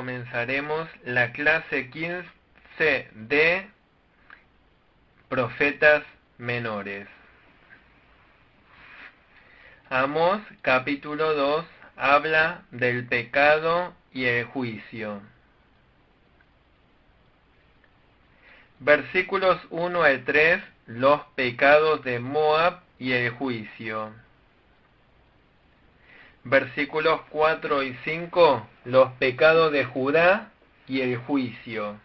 comenzaremos la clase 15 de Profetas Menores. Amós capítulo 2 habla del pecado y el juicio. Versículos 1 al 3, los pecados de Moab y el juicio. Versículos 4 y 5, los pecados de Judá y el juicio.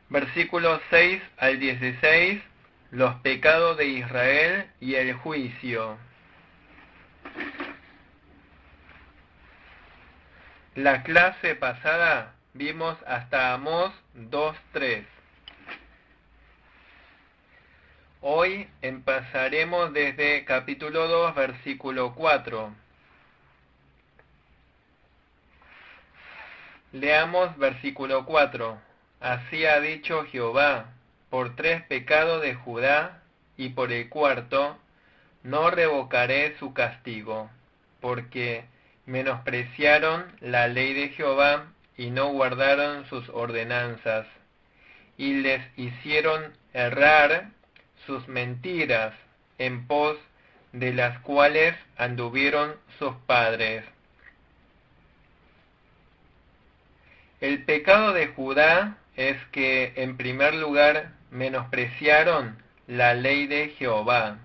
Versículos 6 al 16, los pecados de Israel y el juicio. La clase pasada vimos hasta Amós 2:3. Hoy empezaremos desde capítulo 2, versículo 4. Leamos versículo 4. Así ha dicho Jehová, por 3 pecados de Judá, y por el cuarto, no revocaré su castigo, porque menospreciaron la ley de Jehová, y no guardaron sus ordenanzas, y les hicieron errar sus mentiras, en pos de las cuales anduvieron sus padres. El pecado de Judá es que, en primer lugar, menospreciaron la ley de Jehová.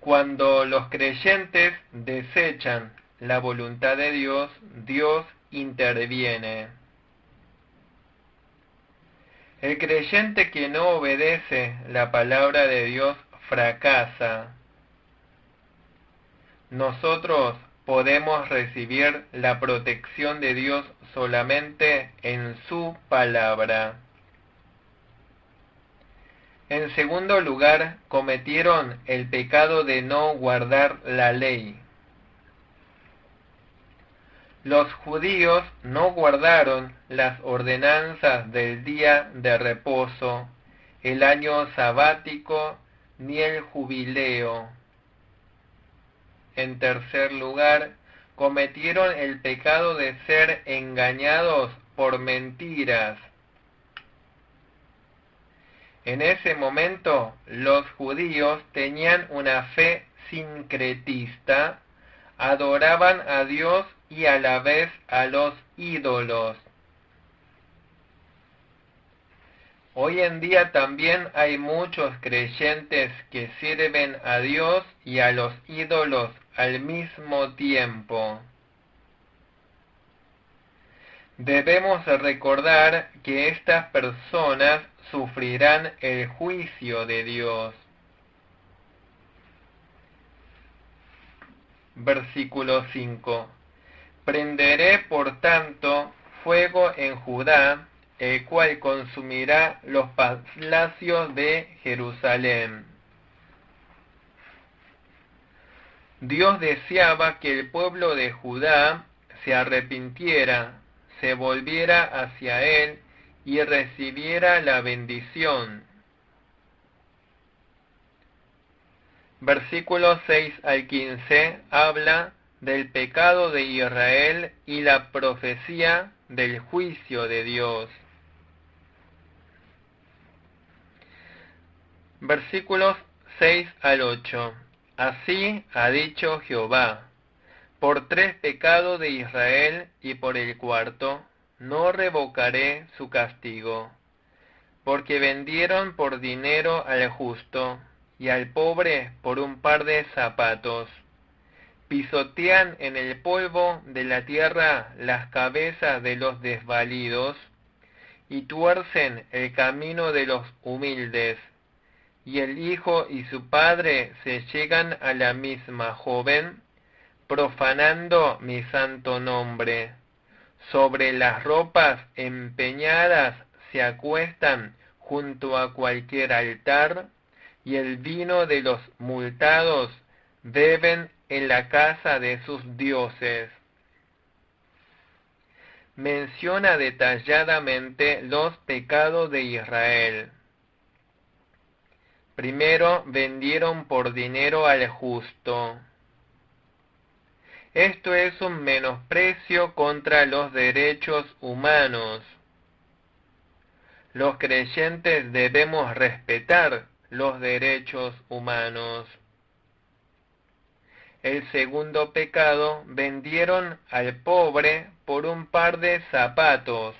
Cuando los creyentes desechan la voluntad de Dios, Dios interviene. El creyente que no obedece la palabra de Dios fracasa. Nosotros podemos recibir la protección de Dios solamente en su palabra. En segundo lugar, cometieron el pecado de no guardar la ley. Los judíos no guardaron las ordenanzas del día de reposo, el año sabático, ni el jubileo. En tercer lugar, cometieron el pecado de ser engañados por mentiras. En ese momento, los judíos tenían una fe sincretista, adoraban a Dios y a la vez a los ídolos. Hoy en día también hay muchos creyentes que sirven a Dios y a los ídolos al mismo tiempo. Debemos recordar que estas personas sufrirán el juicio de Dios. Versículo 5. Prenderé por tanto fuego en Judá, el cual consumirá los palacios de Jerusalén. Dios deseaba que el pueblo de Judá se arrepintiera, se volviera hacia Él y recibiera la bendición. Versículos 6 al 15 habla del pecado de Israel y la profecía del juicio de Dios. Versículos 6 al 8. Así ha dicho Jehová, por 3 pecados de Israel y por el cuarto, no revocaré su castigo, porque vendieron por dinero al justo, y al pobre por un par de zapatos. Pisotean en el polvo de la tierra las cabezas de los desvalidos, y tuercen el camino de los humildes, y el hijo y su padre se llegan a la misma joven, profanando mi santo nombre. Sobre las ropas empeñadas se acuestan junto a cualquier altar, y el vino de los multados beben en la casa de sus dioses. Menciona detalladamente los pecados de Israel. Primero, vendieron por dinero al justo. Esto es un menosprecio contra los derechos humanos. Los creyentes debemos respetar los derechos humanos. El segundo pecado, vendieron al pobre por un par de zapatos.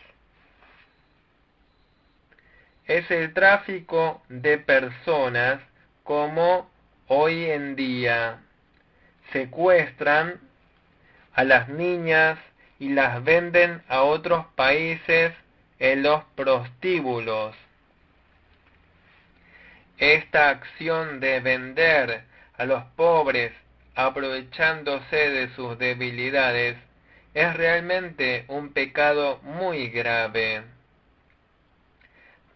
Es el tráfico de personas como hoy en día. Secuestran a las niñas y las venden a otros países en los prostíbulos. Esta acción de vender a los pobres aprovechándose de sus debilidades es realmente un pecado muy grave.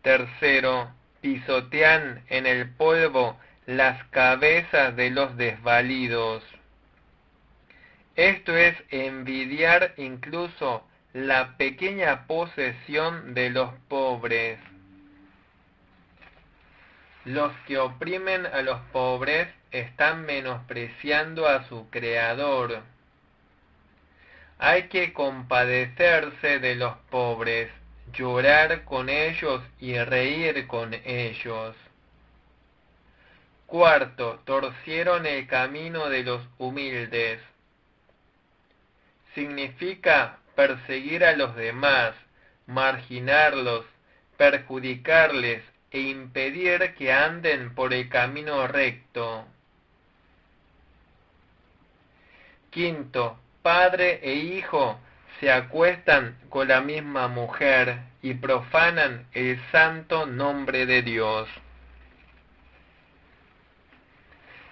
Tercero, pisotean en el polvo las cabezas de los desvalidos. Esto es envidiar incluso la pequeña posesión de los pobres. Los que oprimen a los pobres están menospreciando a su Creador. Hay que compadecerse de los pobres, llorar con ellos y reír con ellos. Cuarto, torcieron el camino de los humildes. Significa perseguir a los demás, marginarlos, perjudicarles e impedir que anden por el camino recto. Quinto, padre e hijo se acuestan con la misma mujer y profanan el santo nombre de Dios.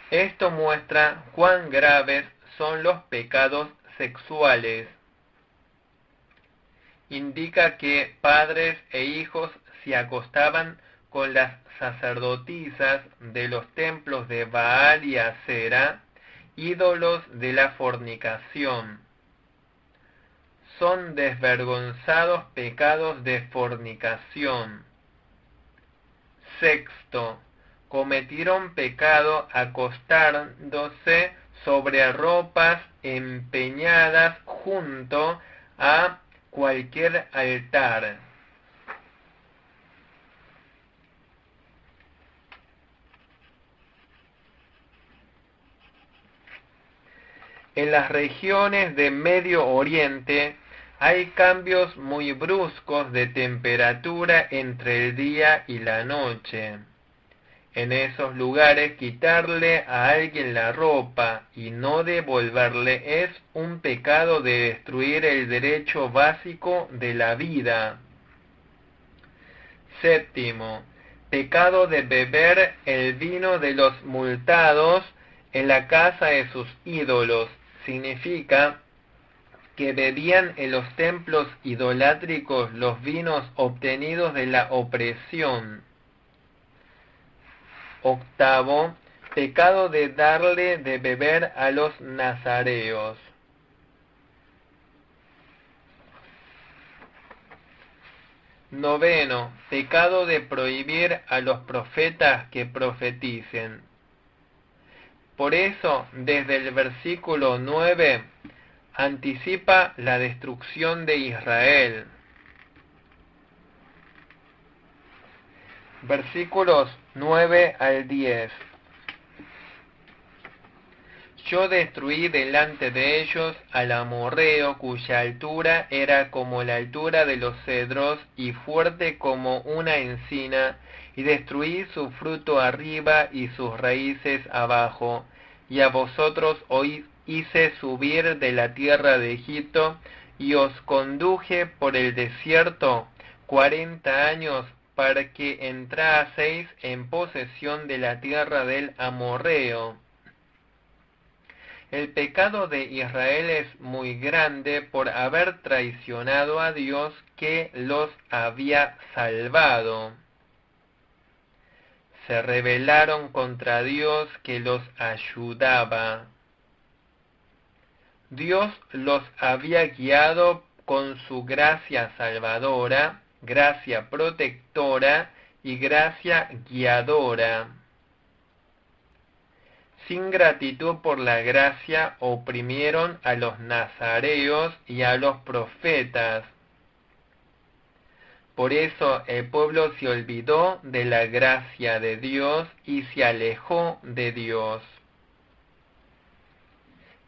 Esto muestra cuán graves son los pecados sexuales. Indica que padres e hijos se acostaban con las sacerdotisas de los templos de Baal y Asera, ídolos de la fornicación. Son desvergonzados pecados de fornicación. Sexto, cometieron pecado acostándose sobre ropas empeñadas junto a cualquier altar. En las regiones de Medio Oriente hay cambios muy bruscos de temperatura entre el día y la noche. En esos lugares quitarle a alguien la ropa y no devolverle es un pecado de destruir el derecho básico de la vida. Séptimo, pecado de beber el vino de los multados en la casa de sus ídolos. Significa que bebían en los templos idolátricos los vinos obtenidos de la opresión. Octavo, pecado de darle de beber a los nazareos. Noveno, pecado de prohibir a los profetas que profeticen. Por eso, desde el versículo 9, anticipa la destrucción de Israel. Versículos 9 al 10. Yo destruí delante de ellos al amorreo, cuya altura era como la altura de los cedros y fuerte como una encina, y destruí su fruto arriba y sus raíces abajo, y a vosotros os hice subir de la tierra de Egipto, y os conduje por el desierto 40 años, para que entraseis en posesión de la tierra del amorreo. El pecado de Israel es muy grande por haber traicionado a Dios que los había salvado. Se rebelaron contra Dios que los ayudaba. Dios los había guiado con su gracia salvadora, gracia protectora y gracia guiadora. sin gratitud por la gracia, oprimieron a los nazareos y a los profetas. Por eso el pueblo se olvidó de la gracia de Dios y se alejó de Dios.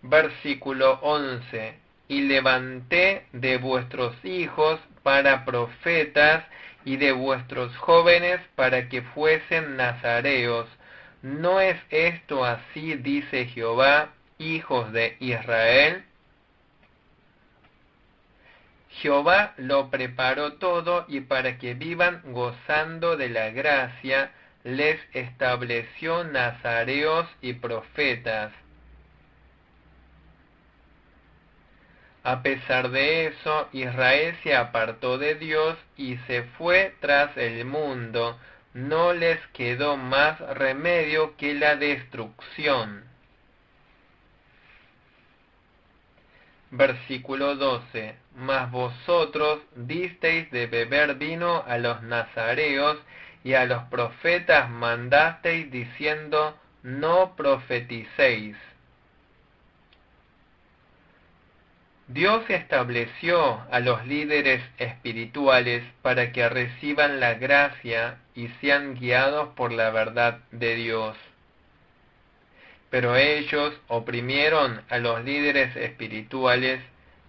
Versículo 11. Y levanté de vuestros hijos para profetas y de vuestros jóvenes para que fuesen nazareos. ¿No es esto así, dice Jehová, hijos de Israel? Jehová lo preparó todo y para que vivan gozando de la gracia, les estableció nazareos y profetas. A pesar de eso, Israel se apartó de Dios y se fue tras el mundo. No les quedó más remedio que la destrucción. Versículo 12. Mas vosotros disteis de beber vino a los nazareos y a los profetas mandasteis diciendo, no profeticéis. Dios estableció a los líderes espirituales para que reciban la gracia y sean guiados por la verdad de Dios. Pero ellos oprimieron a los líderes espirituales,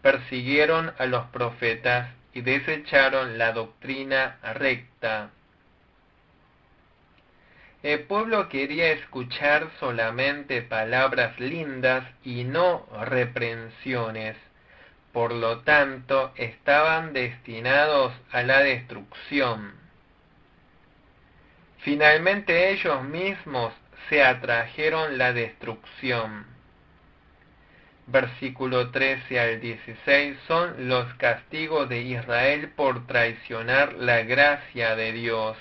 persiguieron a los profetas y desecharon la doctrina recta. El pueblo quería escuchar solamente palabras lindas y no reprensiones. Por lo tanto, estaban destinados a la destrucción. Finalmente ellos mismos se atrajeron la destrucción. Versículo 13 al 16 son los castigos de Israel por traicionar la gracia de Dios.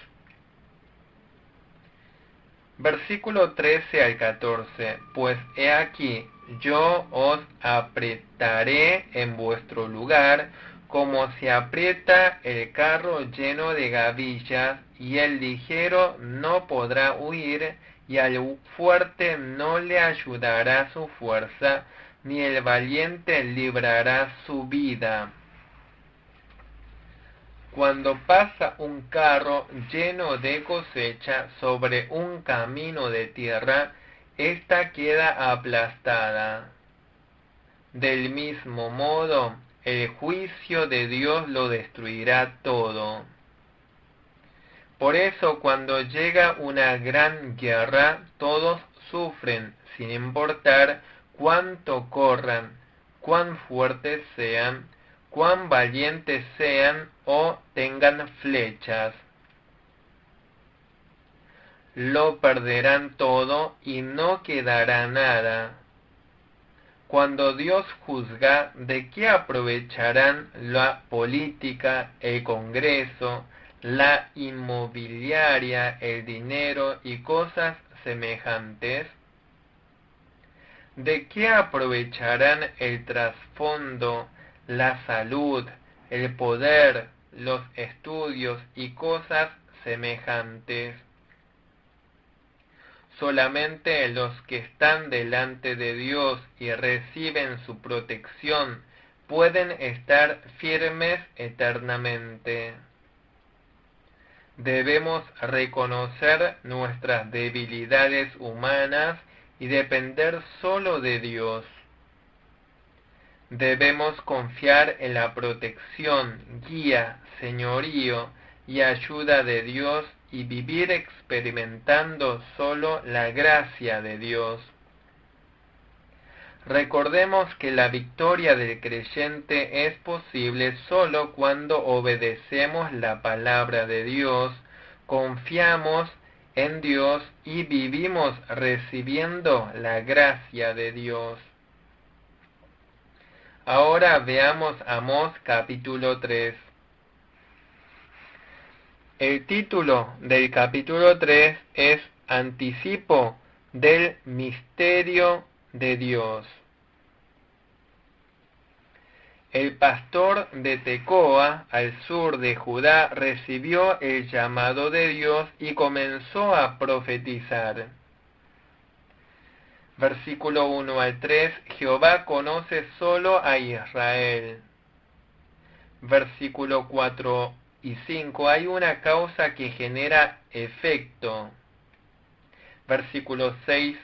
Versículo 13 al 14. Pues he aquí, yo os apretaré en vuestro lugar, como se aprieta el carro lleno de gavillas, y el ligero no podrá huir, y al fuerte no le ayudará su fuerza, ni el valiente librará su vida. Cuando pasa un carro lleno de cosecha sobre un camino de tierra, ésta queda aplastada. Del mismo modo, el juicio de Dios lo destruirá todo. Por eso, cuando llega una gran guerra, todos sufren, sin importar cuánto corran, cuán fuertes sean, cuán valientes sean o tengan flechas. Lo perderán todo y no quedará nada. Cuando Dios juzga, ¿de qué aprovecharán la política, el Congreso, la inmobiliaria, el dinero y cosas semejantes? ¿De qué aprovecharán el trasfondo, la salud, el poder, los estudios y cosas semejantes? Solamente los que están delante de Dios y reciben su protección pueden estar firmes eternamente. Debemos reconocer nuestras debilidades humanas y depender solo de Dios. Debemos confiar en la protección, guía, señorío y ayuda de Dios y vivir experimentando solo la gracia de Dios. Recordemos que la victoria del creyente es posible solo cuando obedecemos la palabra de Dios, confiamos en Dios y vivimos recibiendo la gracia de Dios. Ahora veamos Amós capítulo 3. El título del capítulo 3 es Anticipo del misterio de Dios. El pastor de Tecoa, al sur de Judá, recibió el llamado de Dios y comenzó a profetizar. Versículo 1 al 3, Jehová conoce solo a Israel. Versículo 4 y 5, hay una causa que genera efecto. Versículo 6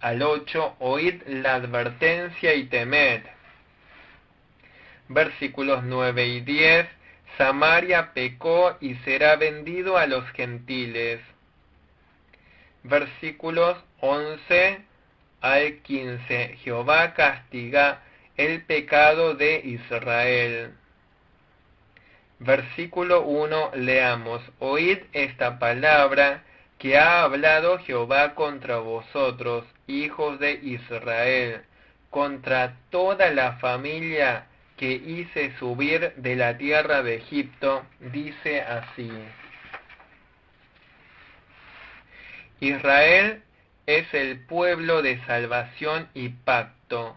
al 8, oíd la advertencia y temed. Versículos 9 y 10, Samaria pecó y será vendido a los gentiles. Versículos 11 al 15, Jehová castiga el pecado de Israel. Versículo 1, leamos, oíd esta palabra que ha hablado Jehová contra vosotros, hijos de Israel, contra toda la familia que hice subir de la tierra de Egipto, dice así. Israel es el pueblo de salvación y pacto.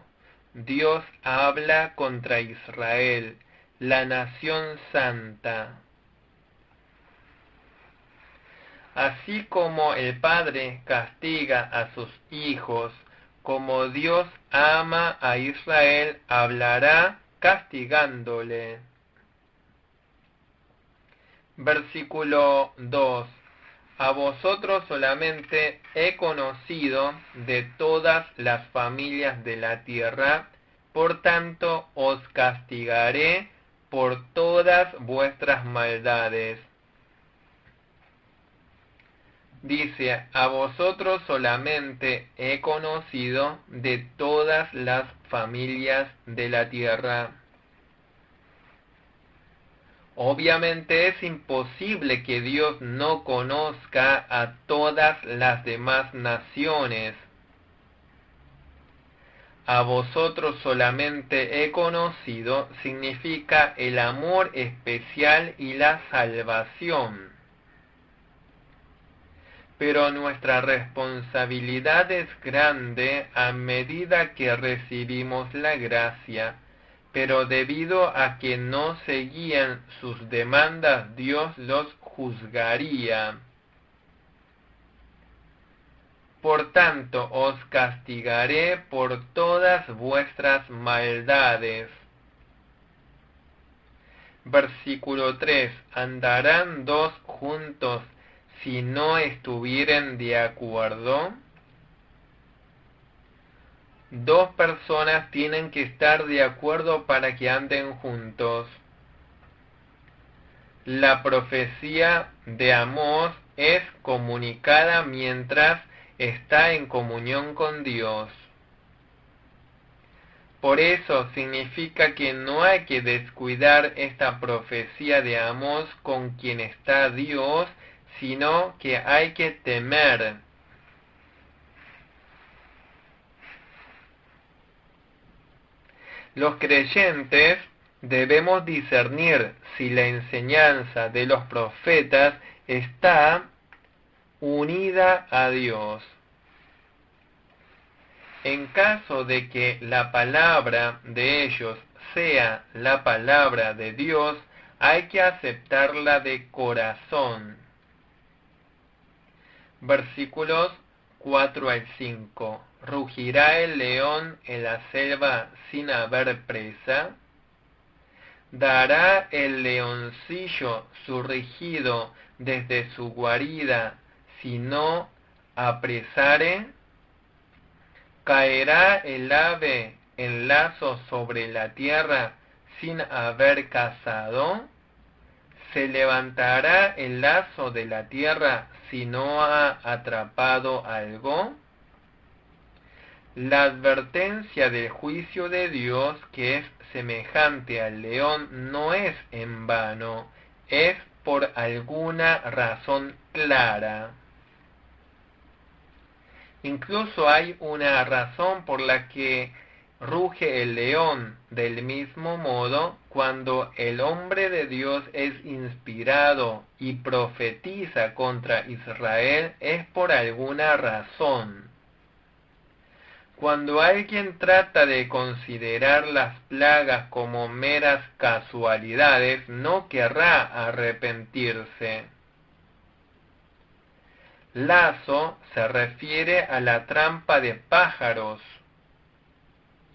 Dios habla contra Israel, la nación santa. Así como el Padre castiga a sus hijos, como Dios ama a Israel, hablará castigándole. Versículo 2. A vosotros solamente he conocido de todas las familias de la tierra, por tanto os castigaré por todas vuestras maldades. Dice, a vosotros solamente he conocido de todas las familias de la tierra. Obviamente es imposible que Dios no conozca a todas las demás naciones. A vosotros solamente he conocido significa el amor especial y la salvación. Pero nuestra responsabilidad es grande a medida que recibimos la gracia. Pero debido a que no seguían sus demandas, Dios los juzgaría. Por tanto, os castigaré por todas vuestras maldades. Versículo 3. ¿Andarán dos juntos si no estuvieren de acuerdo? Dos personas tienen que estar de acuerdo para que anden juntos. La profecía de Amós es comunicada mientras está en comunión con Dios. Por eso significa que no hay que descuidar esta profecía de Amós con quien está Dios, sino que hay que temer. Los creyentes debemos discernir si la enseñanza de los profetas está unida a Dios. En caso de que la palabra de ellos sea la palabra de Dios, hay que aceptarla de corazón. Versículos 4 al 5. ¿Rugirá el león en la selva sin haber presa? ¿Dará el leoncillo su rugido desde su guarida si no apresare? ¿Caerá el ave en lazo sobre la tierra sin haber cazado? ¿Se levantará el lazo de la tierra si no ha atrapado algo? La advertencia del juicio de Dios, que es semejante al león, no es en vano, es por alguna razón clara. Incluso hay una razón por la que ruge el león. Del mismo modo, cuando el hombre de Dios es inspirado y profetiza contra Israel, es por alguna razón. Cuando alguien trata de considerar las plagas como meras casualidades, no querrá arrepentirse. Lazo se refiere a la trampa de pájaros.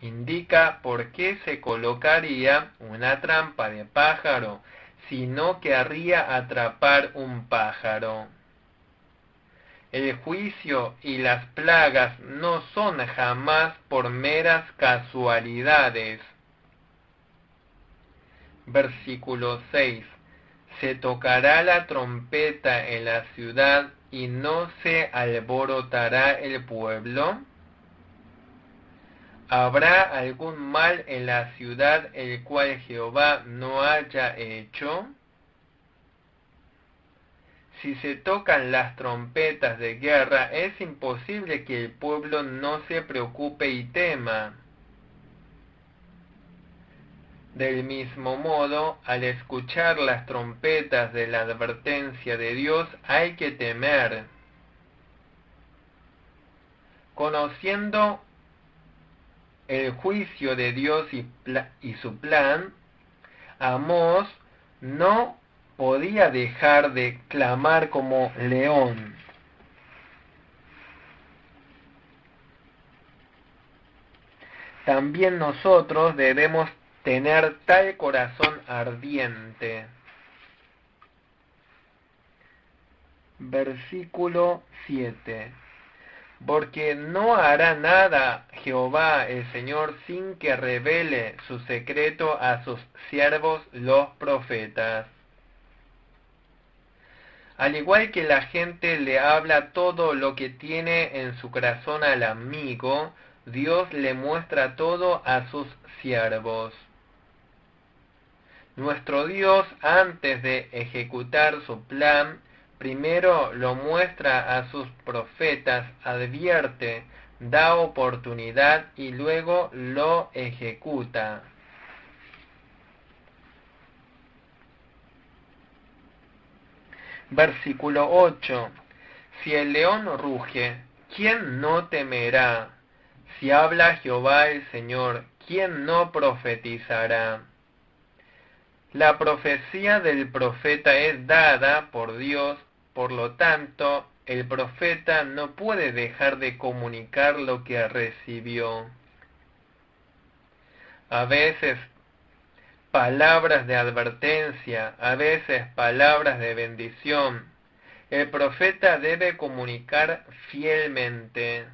Indica por qué se colocaría una trampa de pájaro si no querría atrapar un pájaro. El juicio y las plagas no son jamás por meras casualidades. Versículo 6. Se tocará la trompeta en la ciudad y no se alborotará el pueblo. ¿Habrá algún mal en la ciudad el cual Jehová no haya hecho? Si se tocan las trompetas de guerra, es imposible que el pueblo no se preocupe y tema. Del mismo modo, al escuchar las trompetas de la advertencia de Dios, hay que temer. Conociendo el juicio de Dios y su plan, Amós no podía dejar de clamar como león. También nosotros debemos tener tal corazón ardiente. Versículo 7. Porque no hará nada Jehová el Señor sin que revele su secreto a sus siervos los profetas. Al igual que la gente le habla todo lo que tiene en su corazón al amigo, Dios le muestra todo a sus siervos. Nuestro Dios, antes de ejecutar su plan, primero lo muestra a sus profetas, advierte, da oportunidad y luego lo ejecuta. Versículo 8. Si el león ruge, ¿quién no temerá? Si habla Jehová el Señor, ¿quién no profetizará? La profecía del profeta es dada por Dios, por lo tanto, el profeta no puede dejar de comunicar lo que recibió. A veces palabras de advertencia, a veces palabras de bendición. El profeta debe comunicar fielmente.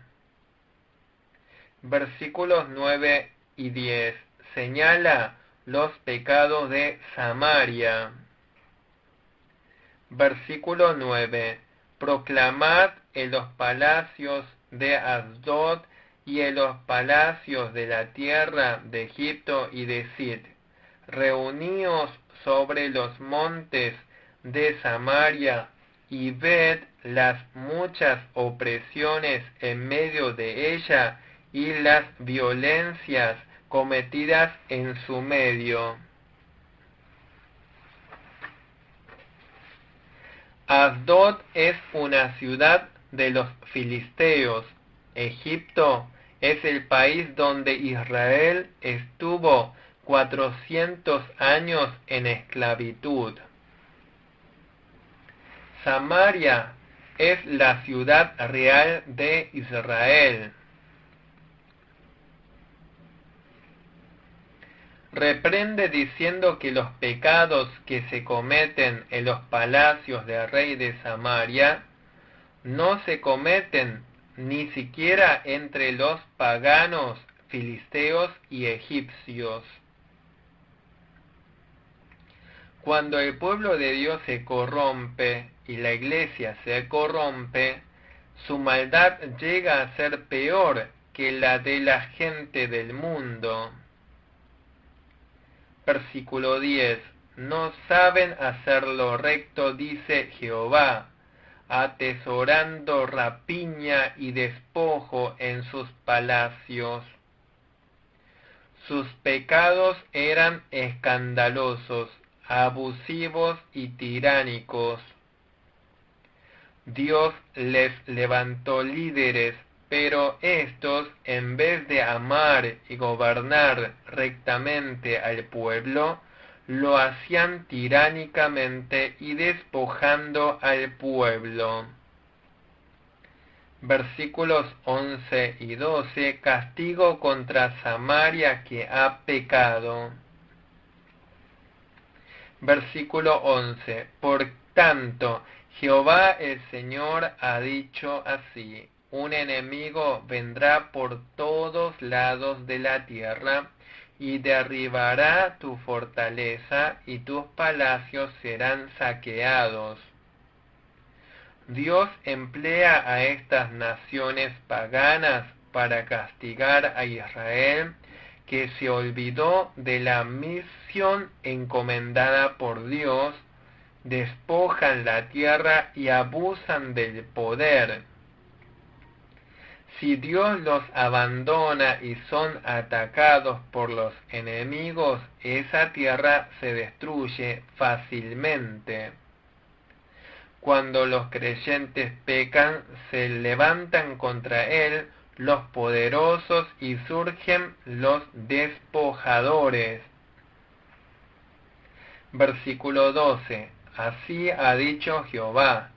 Versículos 9 y 10. Señala los pecados de Samaria. Versículo 9. Proclamad en los palacios de Asdod y en los palacios de la tierra de Egipto y decid: reuníos sobre los montes de Samaria y ved las muchas opresiones en medio de ella y las violencias cometidas en su medio. Asdod es una ciudad de los filisteos. Egipto es el país donde Israel estuvo 400 años en esclavitud. Samaria es la ciudad real de Israel. Reprende diciendo que los pecados que se cometen en los palacios del rey de Samaria no se cometen ni siquiera entre los paganos, filisteos y egipcios. Cuando el pueblo de Dios se corrompe y la iglesia se corrompe, su maldad llega a ser peor que la de la gente del mundo. Versículo 10. No saben hacer lo recto, dice Jehová, atesorando rapiña y despojo en sus palacios. Sus pecados eran escandalosos, abusivos y tiránicos. Dios les levantó líderes, pero estos, en vez de amar y gobernar rectamente al pueblo, lo hacían tiránicamente y despojando al pueblo. Versículos 11 y 12, castigo contra Samaria que ha pecado. Versículo 11, por tanto, Jehová el Señor ha dicho así: un enemigo vendrá por todos lados de la tierra y derribará tu fortaleza y tus palacios serán saqueados. Dios emplea a estas naciones paganas para castigar a Israel, que se olvidó de la misión encomendada por Dios, despojan la tierra y abusan del poder. Si Dios los abandona y son atacados por los enemigos, esa tierra se destruye fácilmente. Cuando los creyentes pecan, se levantan contra él los poderosos y surgen los despojadores. Versículo 12. Así ha dicho Jehová: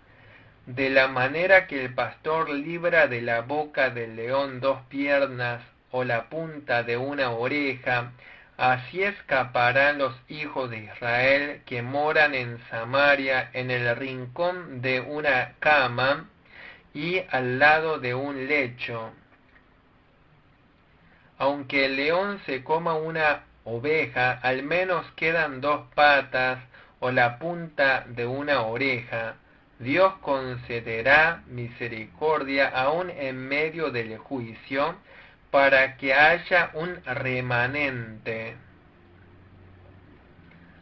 de la manera que el pastor libra de la boca del león dos piernas o la punta de una oreja, así escaparán los hijos de Israel que moran en Samaria, en el rincón de una cama y al lado de un lecho. Aunque el león se coma una oveja, al menos quedan dos patas o la punta de una oreja. Dios concederá misericordia aún en medio del juicio, para que haya un remanente.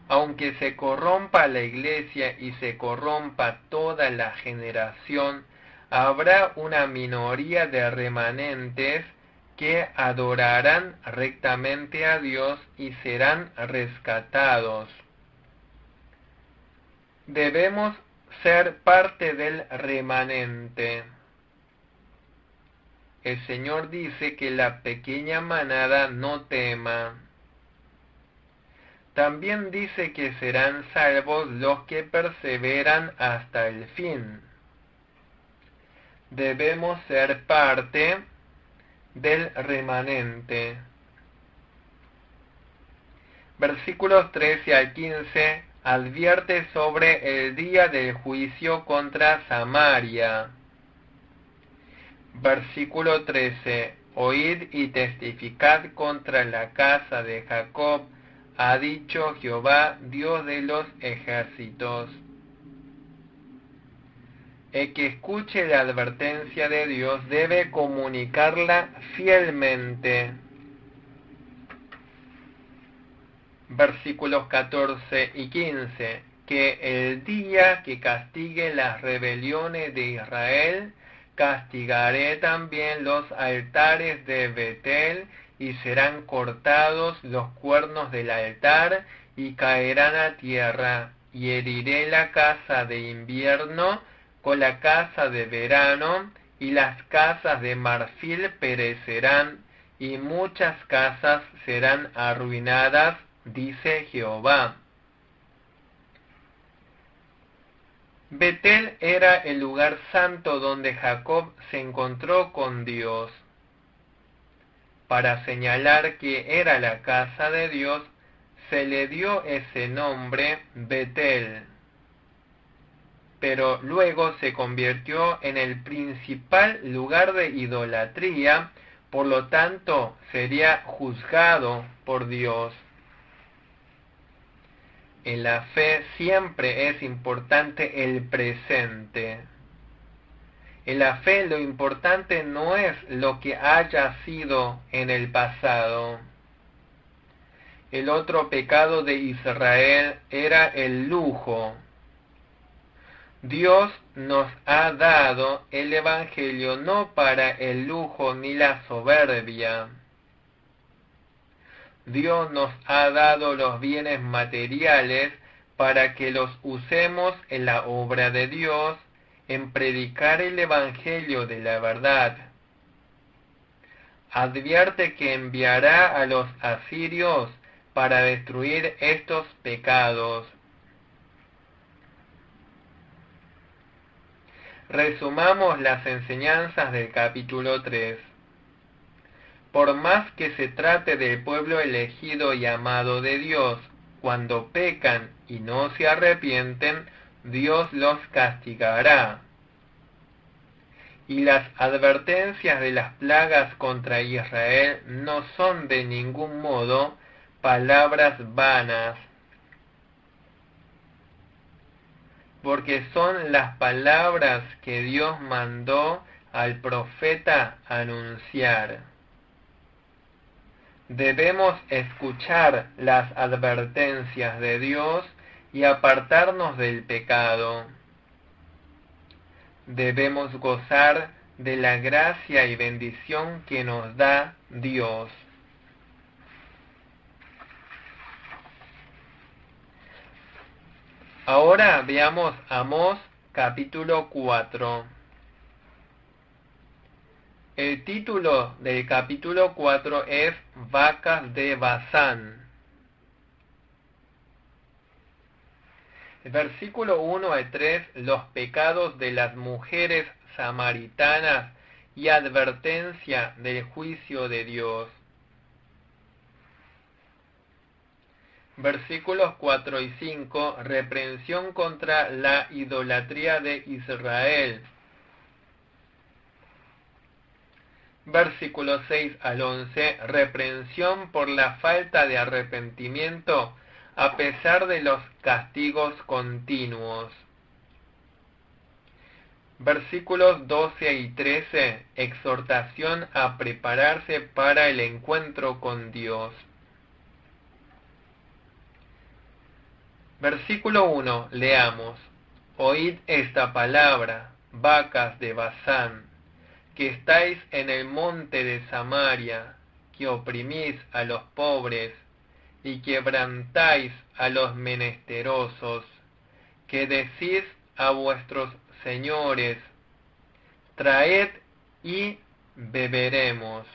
Aunque se corrompa la iglesia y se corrompa toda la generación, habrá una minoría de remanentes que adorarán rectamente a Dios y serán rescatados. Debemos ser parte del remanente. El Señor dice que la pequeña manada no tema. También dice que serán salvos los que perseveran hasta el fin. Debemos ser parte del remanente. Versículos 13 al 15 advierte sobre el día del juicio contra Samaria. Versículo 13. Oíd y testificad contra la casa de Jacob, ha dicho Jehová, Dios de los ejércitos. El que escuche la advertencia de Dios debe comunicarla fielmente. Versículos 14 y 15. Que el día que castigue las rebeliones de Israel, castigaré también los altares de Betel, y serán cortados los cuernos del altar, y caerán a tierra, y heriré la casa de invierno con la casa de verano, y las casas de marfil perecerán, y muchas casas serán arruinadas, dice Jehová. Betel era el lugar santo donde Jacob se encontró con Dios. Para señalar que era la casa de Dios, se le dio ese nombre Betel. Pero luego se convirtió en el principal lugar de idolatría, por lo tanto sería juzgado por Dios. En la fe siempre es importante el presente. En la fe lo importante no es lo que haya sido en el pasado. El otro pecado de Israel era el lujo. Dios nos ha dado el Evangelio no para el lujo ni la soberbia. Dios nos ha dado los bienes materiales para que los usemos en la obra de Dios, en predicar el Evangelio de la verdad. Advierte que enviará a los asirios para destruir estos pecados. Resumamos las enseñanzas del capítulo 3. Por más que se trate del pueblo elegido y amado de Dios, cuando pecan y no se arrepienten, Dios los castigará. Y las advertencias de las plagas contra Israel no son de ningún modo palabras vanas, porque son las palabras que Dios mandó al profeta anunciar. Debemos escuchar las advertencias de Dios y apartarnos del pecado. Debemos gozar de la gracia y bendición que nos da Dios. Ahora veamos Amós capítulo 4. El título del capítulo 4 es Vacas de Basán. El versículo 1 al 3, los pecados de las mujeres samaritanas y advertencia del juicio de Dios. Versículos 4 y 5, reprensión contra la idolatría de Israel. Versículos 6 al 11, reprensión por la falta de arrepentimiento a pesar de los castigos continuos. Versículos 12 y 13, exhortación a prepararse para el encuentro con Dios. Versículo 1, leamos. Oíd esta palabra, vacas de Basán, que estáis en el monte de Samaria, que oprimís a los pobres y quebrantáis a los menesterosos, que decís a vuestros señores, traed y beberemos.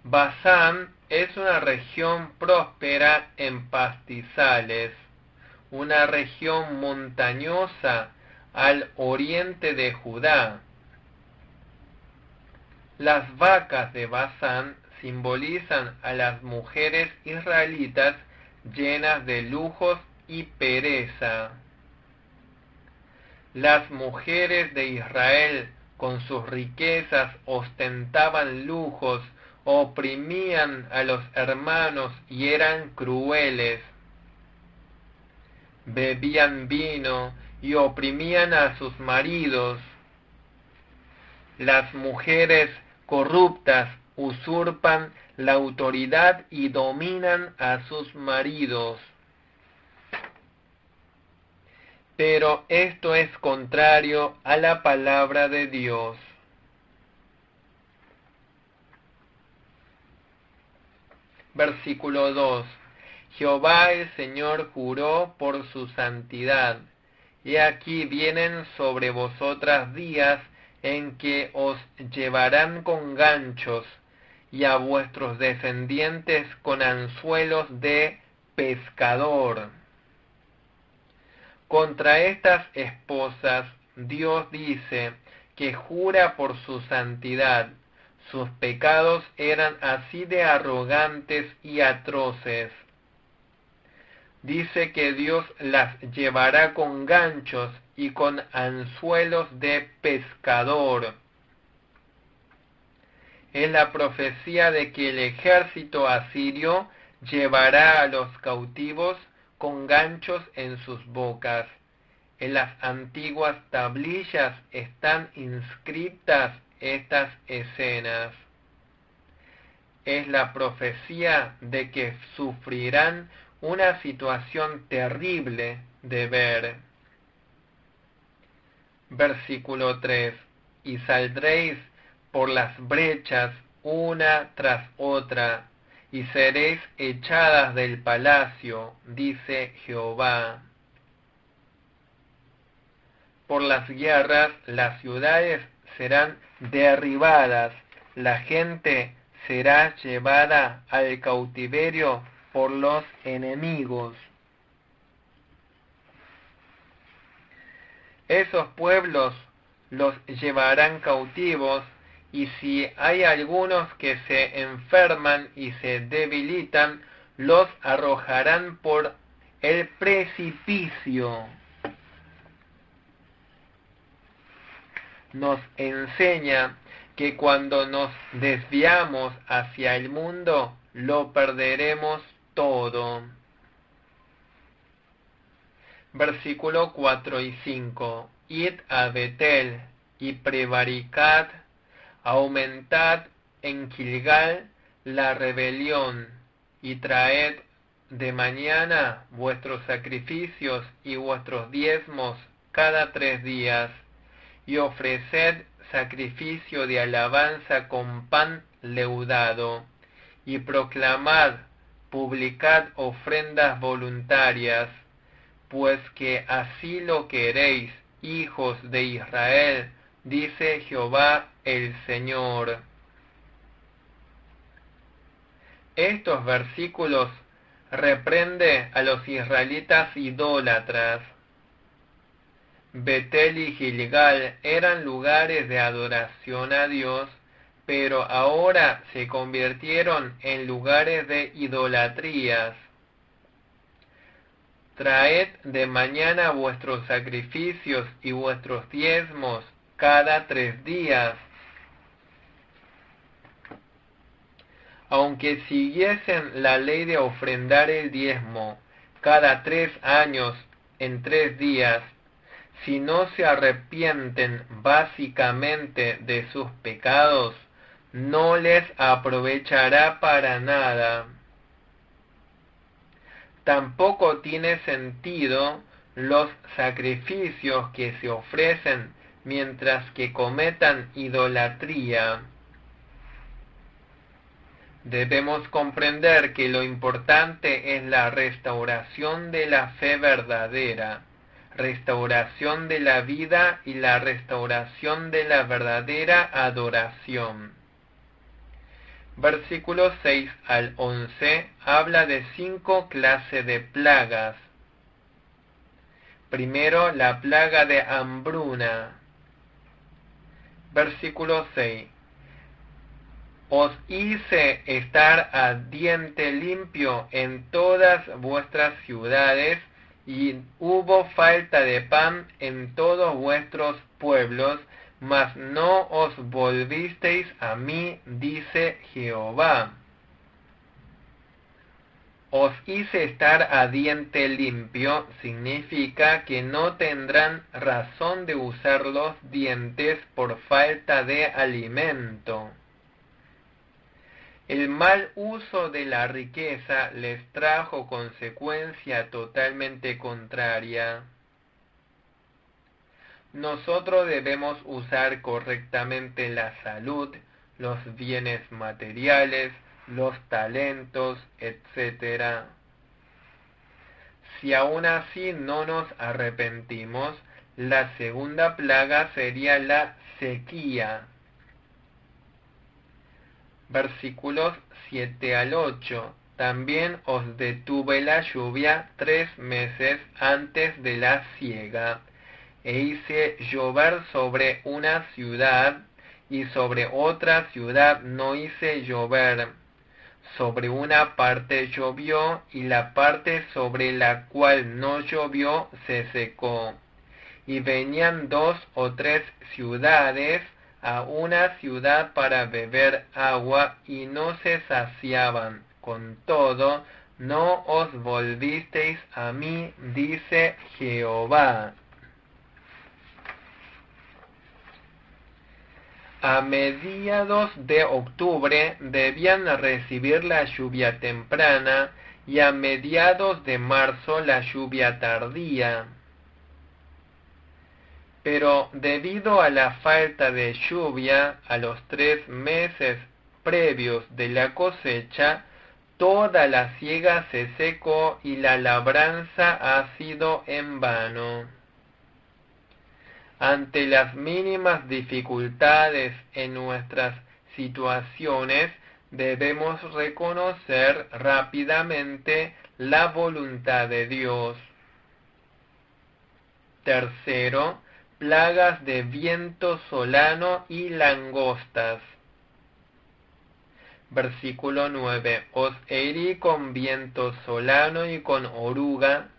Basán es una región próspera en pastizales, una región montañosa al oriente de Judá. Las vacas de Basán simbolizan a las mujeres israelitas llenas de lujos y pereza. Las mujeres de Israel con sus riquezas ostentaban lujos, oprimían a los hermanos y eran crueles. Bebían vino y oprimían a sus maridos. Las mujeres corruptas usurpan la autoridad y dominan a sus maridos. Pero esto es contrario a la palabra de Dios. Versículo 2. Jehová el Señor juró por su santidad. He aquí vienen sobre vosotras días en que os llevarán con ganchos, y a vuestros descendientes con anzuelos de pescador. Contra estas esposas Dios dice que jura por su santidad. Sus pecados eran así de arrogantes y atroces. Dice que Dios las llevará con ganchos y con anzuelos de pescador. Es la profecía de que el ejército asirio llevará a los cautivos con ganchos en sus bocas. En las antiguas tablillas están inscritas estas escenas. Es la profecía de que sufrirán una situación terrible de ver. Versículo 3. Y saldréis por las brechas una tras otra, y seréis echadas del palacio, dice Jehová. Por las guerras las ciudades serán derribadas, la gente será llevada al cautiverio por los enemigos. esos pueblos los llevarán cautivos, y si hay algunos que se enferman y se debilitan, los arrojarán por el precipicio. Nos enseña que cuando nos desviamos hacia el mundo, lo perderemos todo. Versículo 4 y 5. Id a Betel y prevaricad, aumentad en Gilgal la rebelión, y traed de mañana vuestros sacrificios y vuestros diezmos cada 3 días, y ofreced sacrificio de alabanza con pan leudado, y proclamad, publicad ofrendas voluntarias, pues que así lo queréis, hijos de Israel, dice Jehová el Señor. Estos versículos reprende a los israelitas idólatras. Betel y Gilgal eran lugares de adoración a Dios, pero ahora se convirtieron en lugares de idolatrías. Traed de mañana vuestros sacrificios y vuestros diezmos cada 3 días. Aunque siguiesen la ley de ofrendar el diezmo cada 3 años en 3 días, si no se arrepienten básicamente de sus pecados, no les aprovechará para nada. Tampoco tiene sentido los sacrificios que se ofrecen mientras que cometan idolatría. Debemos comprender que lo importante es la restauración de la fe verdadera, restauración de la vida y la restauración de la verdadera adoración. Versículos 6 al 11 habla de 5 clases de plagas. Primero, la plaga de hambruna. Versículo 6. Os hice estar a diente limpio en todas vuestras ciudades, y hubo falta de pan en todos vuestros pueblos, mas no os volvisteis a mí, dice Jehová. Os hice estar a diente limpio significa que no tendrán razón de usar los dientes por falta de alimento. El mal uso de la riqueza les trajo consecuencia totalmente contraria. Nosotros debemos usar correctamente la salud, los bienes materiales, los talentos, etc. Si aún así no nos arrepentimos, la segunda plaga sería la sequía. Versículos 7 al 8. También os detuve la lluvia 3 meses antes de la siega, e hice llover sobre una ciudad, y sobre otra ciudad no hice llover. Sobre una parte llovió, y la parte sobre la cual no llovió se secó. Y venían 2 o 3 ciudades a una ciudad para beber agua, y no se saciaban. Con todo, no os volvisteis a mí, dice Jehová. A mediados de octubre debían recibir la lluvia temprana, y a mediados de marzo la lluvia tardía. Pero debido a la falta de lluvia, a los 3 meses previos de la cosecha, toda la siega se secó y la labranza ha sido en vano. Ante las mínimas dificultades en nuestras situaciones, debemos reconocer rápidamente la voluntad de Dios. Tercero, plagas de viento solano y langostas. Versículo 9. Os herí con viento solano y con oruga.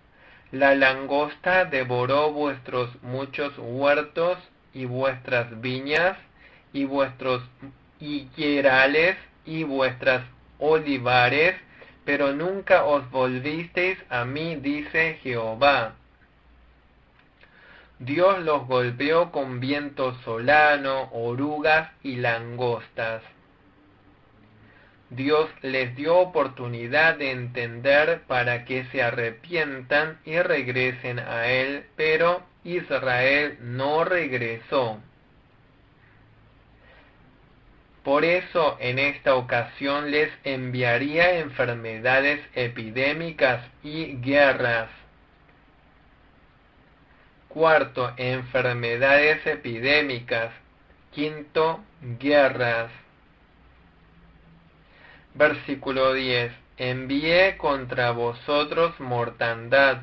La langosta devoró vuestros muchos huertos y vuestras viñas y vuestros higuerales y vuestras olivares, pero nunca os volvisteis a mí, dice Jehová. Dios los golpeó con viento solano, orugas y langostas. Dios les dio oportunidad de entender para que se arrepientan y regresen a Él, pero Israel no regresó. Por eso en esta ocasión les enviaría enfermedades epidémicas y guerras. Cuarto, enfermedades epidémicas. Quinto, guerras. Versículo 10. Envié contra vosotros mortandad,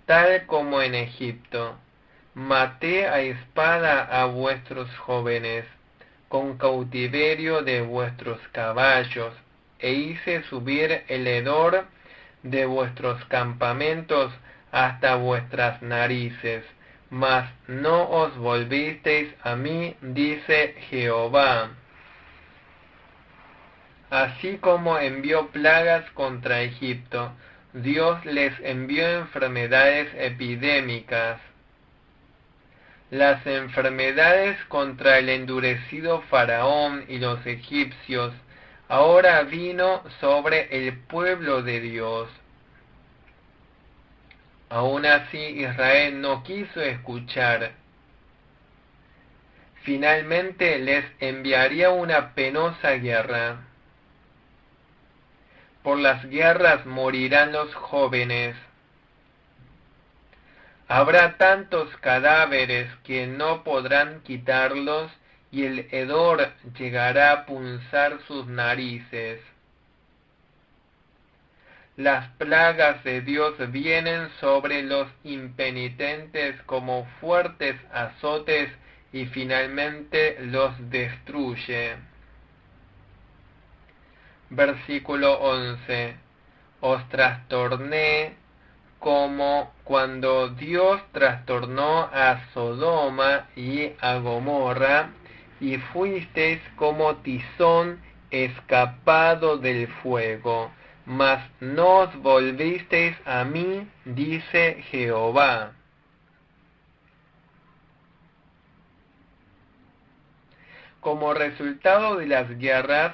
tal como en Egipto. Maté a espada a vuestros jóvenes, con cautiverio de vuestros caballos, e hice subir el hedor de vuestros campamentos hasta vuestras narices, mas no os volvisteis a mí, dice Jehová. Así como envió plagas contra Egipto, Dios les envió enfermedades epidémicas. Las enfermedades contra el endurecido Faraón y los egipcios ahora vino sobre el pueblo de Dios. Aún así Israel no quiso escuchar. Finalmente les enviaría una penosa guerra. Por las guerras morirán los jóvenes. Habrá tantos cadáveres que no podrán quitarlos, y el hedor llegará a punzar sus narices. Las plagas de Dios vienen sobre los impenitentes como fuertes azotes y finalmente los destruye. Versículo 11. Os trastorné como cuando Dios trastornó a Sodoma y a Gomorra, y fuisteis como tizón escapado del fuego, mas no os volvisteis a mí, dice Jehová. Como resultado de las guerras,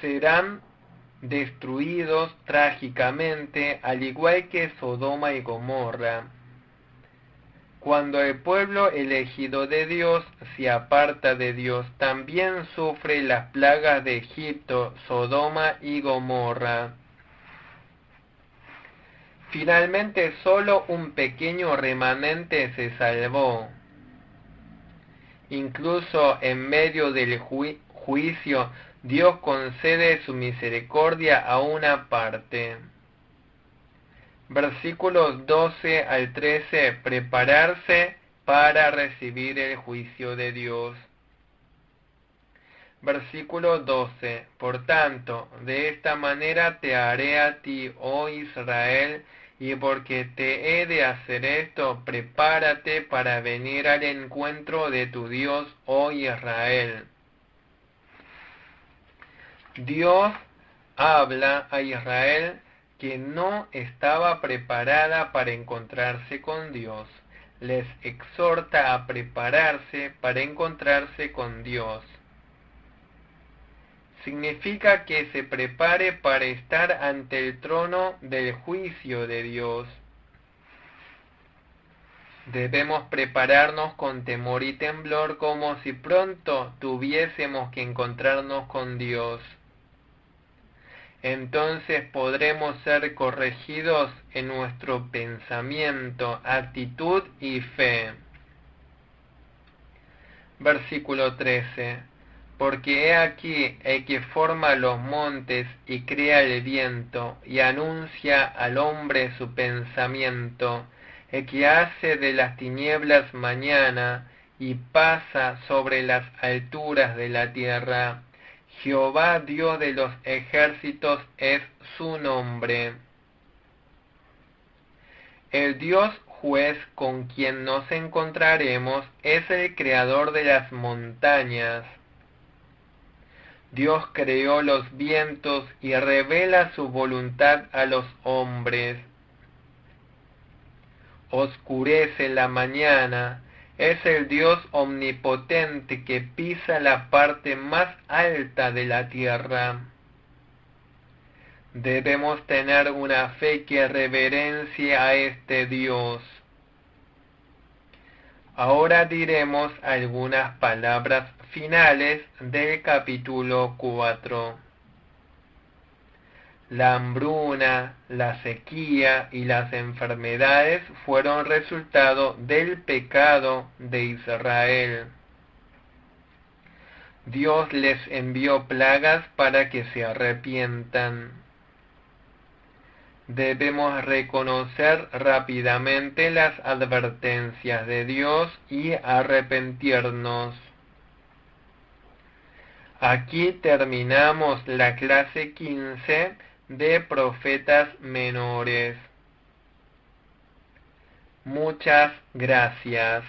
serán destruidos trágicamente, al igual que Sodoma y Gomorra. Cuando el pueblo elegido de Dios se aparta de Dios, también sufre las plagas de Egipto, Sodoma y Gomorra. Finalmente solo un pequeño remanente se salvó. Incluso en medio del juicio, Dios concede su misericordia a una parte. Versículos 12 al 13. Prepararse para recibir el juicio de Dios. Versículo 12. Por tanto, de esta manera te haré a ti, oh Israel, y porque te he de hacer esto, prepárate para venir al encuentro de tu Dios, oh Israel. Dios habla a Israel que no estaba preparada para encontrarse con Dios. Les exhorta a prepararse para encontrarse con Dios. Significa que se prepare para estar ante el trono del juicio de Dios. Debemos prepararnos con temor y temblor, como si pronto tuviésemos que encontrarnos con Dios. Entonces podremos ser corregidos en nuestro pensamiento, actitud y fe. Versículo 13. Porque he aquí el que forma los montes y crea el viento, y anuncia al hombre su pensamiento, el que hace de las tinieblas mañana y pasa sobre las alturas de la tierra. Jehová Dios de los ejércitos es su nombre. El Dios juez con quien nos encontraremos es el creador de las montañas. Dios creó los vientos y revela su voluntad a los hombres. Oscurece la mañana, es el Dios omnipotente que pisa la parte más alta de la tierra. Debemos tener una fe que reverencie a este Dios. Ahora diremos algunas palabras finales del capítulo 4. La hambruna, la sequía y las enfermedades fueron resultado del pecado de Israel. Dios les envió plagas para que se arrepientan. Debemos reconocer rápidamente las advertencias de Dios y arrepentirnos. Aquí terminamos la clase 15 de profetas menores. Muchas gracias.